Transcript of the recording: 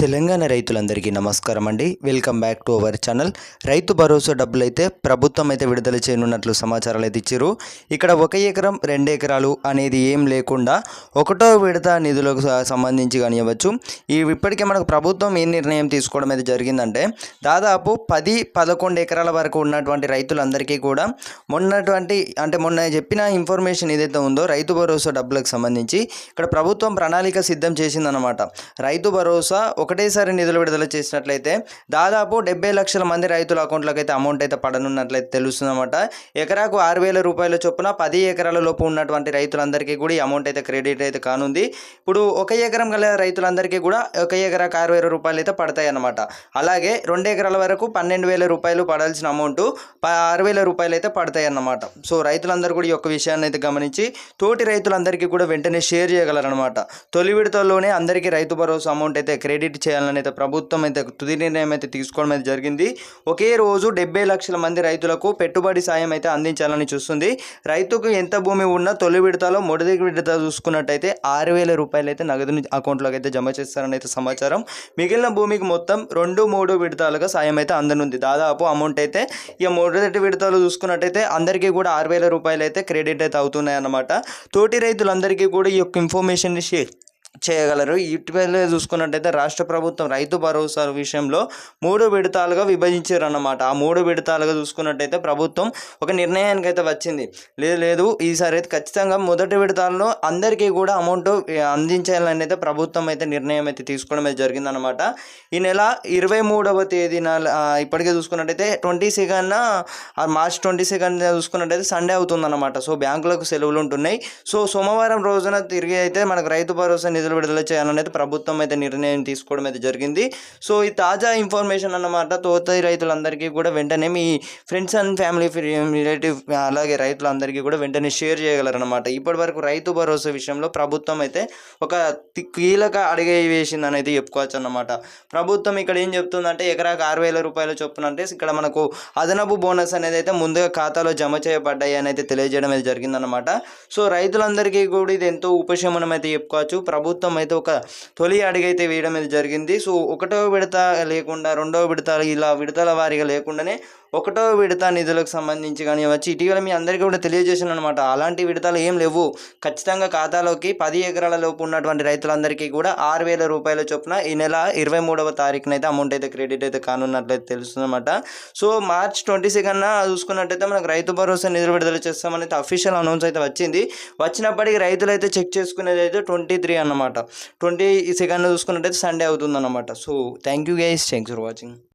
తెలంగాణ రైతులందరికీ నమస్కారం అండి. Welcome back to our channel. Rythu Bharosa డబ్బులు అయితే ప్రభుత్వం అయితే విడుదల చేయనున్నట్లు సమాచారాలు అయితే ఇచ్చారు. ఇక్కడ 1 ఎకరం 2 ఎకరాలు అనేది ఏం లేకుండా ఒకటో విడత నిధులకు సంబంధించి కానివ్వచ్చు. ఇప్పటికే మనకు ప్రభుత్వం ఏ నిర్ణయం తీసుకోవడం అయితే జరిగిందంటే దాదాపు 10-11 ఎకరాల వరకు ఉన్నటువంటి రైతులందరికీ కూడా మొన్న చెప్పిన ఇన్ఫర్మేషన్ ఏదైతే ఉందో రైతు భరోసా డబ్బులకు సంబంధించి ఇక్కడ ప్రభుత్వం ప్రణాళిక సిద్ధం చేసిందన్నమాట. రైతు భరోసా ఒకటేసారి నిధులు విడుదల చేసినట్లయితే దాదాపు 70 లక్షల మంది రైతుల అకౌంట్లోకి అయితే అమౌంట్ అయితే పడనున్నట్లయితే తెలుస్తుందన్నమాట. ఎకరాకు 6,000 రూపాయల చొప్పున 10 ఎకరాల లోపు ఉన్నటువంటి రైతులందరికీ కూడా ఈ అమౌంట్ అయితే క్రెడిట్ అయితే కానుంది. ఇప్పుడు 1 ఎకరం గల రైతులందరికీ కూడా 1 ఎకరాకు 6,000 రూపాయలు అయితే పడతాయి అన్నమాట. అలాగే 2 ఎకరాల వరకు 12,000 రూపాయలు పడాల్సిన అమౌంట్ 6,000 రూపాయలు అయితే పడతాయి అన్నమాట. సో రైతులందరూ కూడా ఈ యొక్క విషయాన్ని అయితే గమనించి తోటి రైతులందరికీ కూడా వెంటనే షేర్ చేయగలరనమాట. తొలి విడతల్లోనే అందరికీ రైతు భరోసా అమౌంట్ అయితే క్రెడిట్ చేయాలని అయితే ప్రభుత్వం అయితే తుది నిర్ణయం అయితే తీసుకోవడం అయితే జరిగింది. ఒకే రోజు 70 లక్షల మంది రైతులకు పెట్టుబడి సాయం అయితే అందించాలని చూస్తుంది. రైతుకు ఎంత భూమి ఉన్నా తొలి విడతలో మొదటి విడత చూసుకున్నట్టయితే 6,000 రూపాయలు అయితే నగదుని అకౌంట్లోకి అయితే జమ చేస్తారని అయితే సమాచారం. మిగిలిన భూమికి మొత్తం 2-3 విడతలుగా సాయం అయితే అందనుంది. దాదాపు అమౌంట్ అయితే ఇక మొదటి విడతలు చూసుకున్నట్టయితే అందరికీ కూడా 6,000 రూపాయలు అయితే క్రెడిట్ అయితే అవుతున్నాయి అన్నమాట. తోటి రైతులందరికీ కూడా ఈ యొక్క ఇన్ఫర్మేషన్ షేర్ చేయగలరు. ఇటీవల చూసుకున్నట్టయితే రాష్ట్ర ప్రభుత్వం రైతు భరోసా విషయంలో 3 విడతలుగా విభజించారు అన్నమాట. ఆ 3 విడతలుగా చూసుకున్నట్టయితే ప్రభుత్వం ఒక నిర్ణయానికి అయితే వచ్చింది. లేదు ఈసారి అయితే ఖచ్చితంగా మొదటి విడతల్లో అందరికీ కూడా అమౌంట్ అందించాలని అయితే ప్రభుత్వం అయితే నిర్ణయం అయితే తీసుకోవడం అయితే జరిగిందనమాట. ఈ నెల 23వ తేదీన ఇప్పటికే చూసుకున్నట్టయితే 22న మార్చ్ 22 చూసుకున్నట్టయితే సండే అవుతుందన్నమాట. సో బ్యాంకులకు సెలవులు ఉంటున్నాయి. సో సోమవారం రోజున తిరిగి అయితే మనకు రైతు భరోసా నిధులు విడుదల చేయాలనేది ప్రభుత్వం అయితే నిర్ణయం తీసుకోవడం అయితే జరిగింది. సో ఈ తాజా ఇన్ఫర్మేషన్ అన్నమాట. తోటి రైతులందరికీ కూడా వెంటనే మీ ఫ్రెండ్స్ అండ్ ఫ్యామిలీ రిలేటివ్ అలాగే రైతులందరికీ కూడా వెంటనే షేర్ చేయగలరనమాట. ఇప్పటి వరకు రైతు భరోసా విషయంలో ప్రభుత్వం అయితే ఒక కీలక అడుగు వేసిందని అయితే చెప్పుకోవచ్చు అన్నమాట. ప్రభుత్వం ఇక్కడ ఏం చెప్తుందంటే ఎకరాకు 6,000 రూపాయల చొప్పున అంటే ఇక్కడ మనకు అదనపు బోనస్ అనేది అయితే ముందుగా ఖాతాలో జమ చేయబడ్డాయి అని అయితే తెలియజేయడం అయితే జరిగిందనమాట. సో రైతులందరికీ కూడా ఇది ఎంతో ఉపశమనం అయితే చెప్పుకోవచ్చు. ప్రభుత్వం అయితే ఒక తొలి అడుగు అయితే వేయడం అయితే జరిగింది. సో 1వ విడత లేకుండా 2వ విడత ఇలా విడతల వారీగా లేకుండానే 1వ విడత నిధులకు సంబంధించి కానీ వచ్చి ఇటీవల మీ అందరికీ కూడా తెలియజేసాను అనమాట. అలాంటి విడతలు ఏం లేవు. ఖచ్చితంగా ఖాతాలోకి 10 ఎకరాల లోపు ఉన్నటువంటి రైతులందరికీ కూడా 6,000 రూపాయల చొప్పున ఈ నెల 23వ తారీఖున అయితే అమౌంట్ అయితే క్రెడిట్ అయితే కానున్నట్లయితే తెలుస్తుందన్నమాట. సో మార్చ్ 22న చూసుకున్నట్టయితే మనకు రైతు భరోసా నిధులు విడుదల చేస్తామని అయితే అఫీషియల్ అనౌన్స్ అయితే వచ్చింది. వచ్చినప్పటికీ రైతులు అయితే చెక్ చేసుకునేది అయితే 23 అన్నమాట. 22న చూసుకున్నట్టయితే సండే అవుతుందన్నమాట. So thank you guys, thanks for watching.